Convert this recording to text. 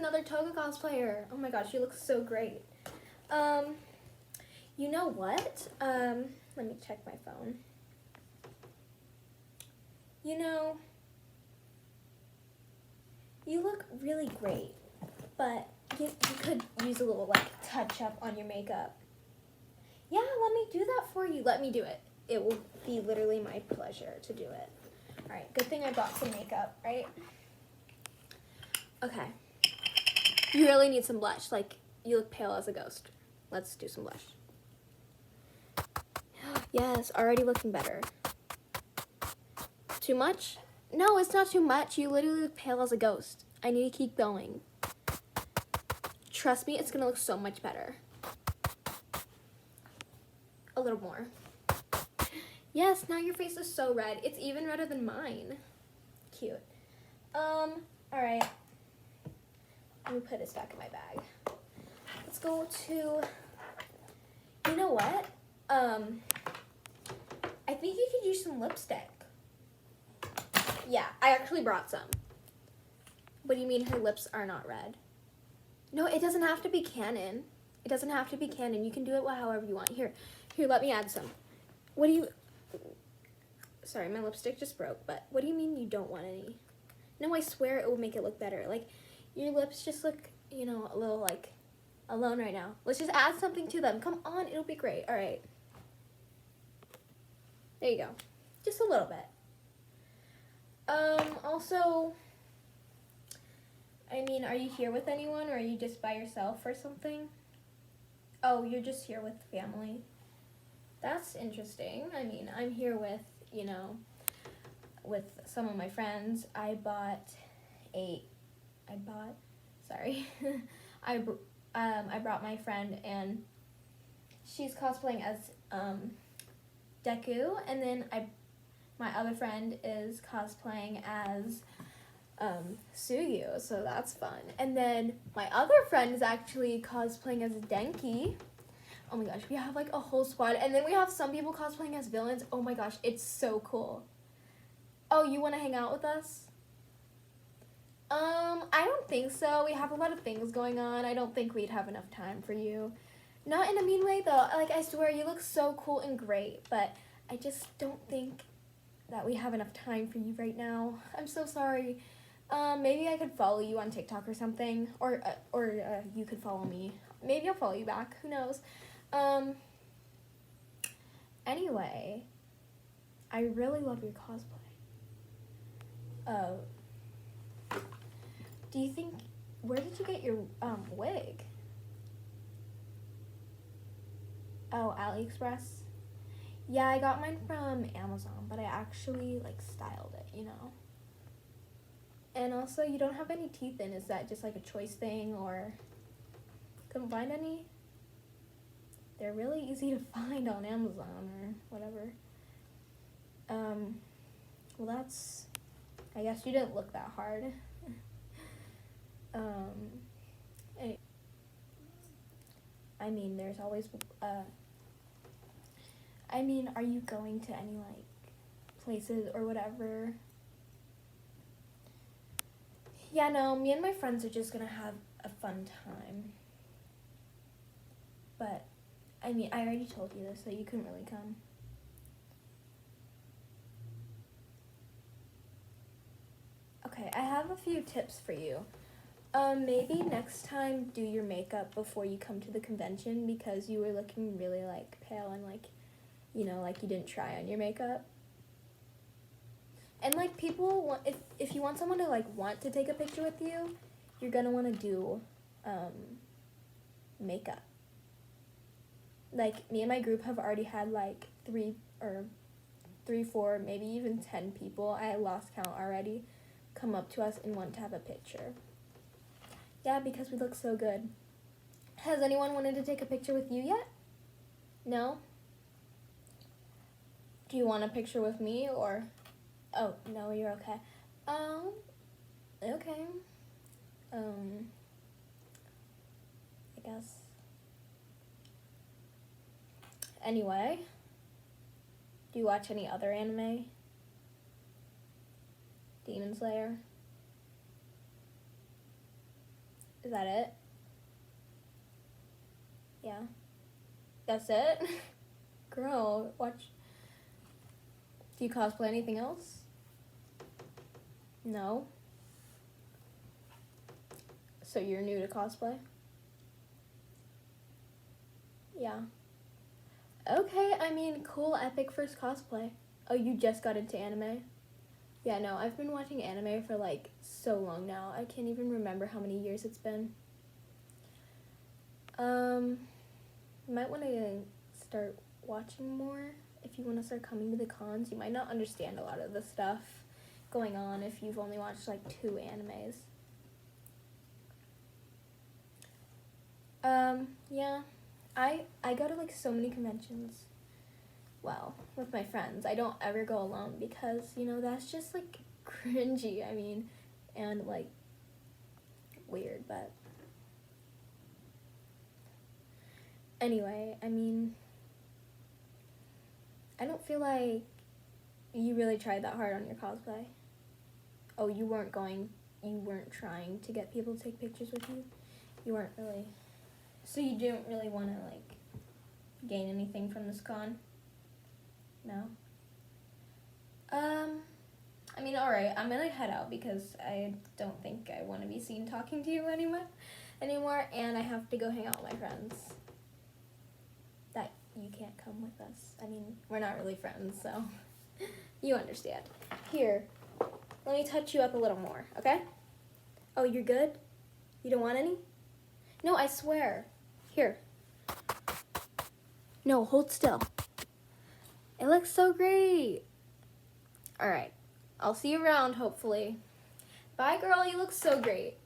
another Toga cosplayer. Oh my gosh, she looks so great. You know what? Let me check my phone. You know, you look really great, but you could use a little, like, touch-up on your makeup. Yeah, let me do that for you. Let me do it. It will be literally my pleasure to do it. All right, good thing I brought some makeup, right? Okay. You really need some blush. Like, you look pale as a ghost. Let's do some blush. Yes, already looking better. Too much? No, it's not too much. You literally look pale as a ghost. I need to keep going. Trust me, it's gonna look so much better. A little more. Yes, now your face is so red. It's even redder than mine. Cute. All right. Let me put this back in my bag. Let's go to, you know what? I think you could use some lipstick. Yeah, I actually brought some. What do you mean her lips are not red? No, it doesn't have to be canon. It doesn't have to be canon. You can do it however you want. Here, let me add some. What do you, sorry, my lipstick just broke, but what do you mean you don't want any? No, I swear it will make it look better. Like, your lips just look, you know, a little, like, alone right now. Let's just add something to them. Come on, it'll be great. All right. There you go. Just a little bit. Also, I mean, are you here with anyone, or are you just by yourself or something? Oh, you're just here with family. That's interesting. I mean, I'm here with, you know, with some of my friends. I brought my friend, and she's cosplaying as Deku, and then my other friend is cosplaying as Suyu, so that's fun. And then my other friend is actually cosplaying as Denki. Oh my gosh, we have like a whole squad. And then we have some people cosplaying as villains. Oh my gosh, it's so cool. Oh, you want to hang out with us? I don't think so. We have a lot of things going on. I don't think we'd have enough time for you. Not in a mean way though. Like, I swear, you look so cool and great, but I just don't think that we have enough time for you right now. I'm so sorry. Maybe I could follow you on TikTok or something, or you could follow me. Maybe I'll follow you back. Who knows? Anyway, I really love your cosplay. Do you think, where did you get your wig? Oh, AliExpress? Yeah, I got mine from Amazon, but I actually like styled it, you know. And also, you don't have any teeth in. Is that just like a choice thing, or couldn't find any? They're really easy to find on Amazon or whatever. Well, that's, I guess you didn't look that hard. Anyway, I mean, there's always, I mean, are you going to any, like, places or whatever? Yeah, no, me and my friends are just gonna have a fun time. But, I mean, I already told you this, so you couldn't really come. Okay, I have a few tips for you. Maybe next time do your makeup before you come to the convention, because you were looking really, like, pale and, like, you know, like you didn't try on your makeup. And, like, people want, if you want someone to, like, want to take a picture with you, you're gonna want to do makeup. Like, me and my group have already had, like, 3, 4, maybe even 10 people, I lost count already, come up to us and want to have a picture. Yeah, because we look so good. Has anyone wanted to take a picture with you yet? No? Do you want a picture with me, or? Oh, no, you're okay. Okay. I guess. Anyway, do you watch any other anime? Demon Slayer? Is that it? Yeah. That's it? Girl, watch. Do you cosplay anything else? No. So you're new to cosplay? Yeah. Okay, I mean, cool, epic first cosplay. Oh, you just got into anime? Yeah, no, I've been watching anime for like so long now. I can't even remember how many years it's been. You might want to start watching more if you want to start coming to the cons. You might not understand a lot of the stuff going on if you've only watched like 2 animes. Yeah, I go to like so many conventions. Well, with my friends. I don't ever go alone because, you know, that's just like cringy, I mean, and like weird, but anyway, I mean, I don't feel like you really tried that hard on your cosplay. Oh, you weren't trying to get people to take pictures with you? You weren't really. So you didn't really want to, like, gain anything from this con? No? I mean, alright, I'm gonna head out because I don't think I want to be seen talking to you anymore, and I have to go hang out with my friends. That you can't come with us. I mean, we're not really friends, so you understand. Here, let me touch you up a little more, okay? Oh, you're good? You don't want any? No, I swear. Here. No, hold still. It looks so great. All right. I'll see you around, hopefully. Bye, girl. You look so great.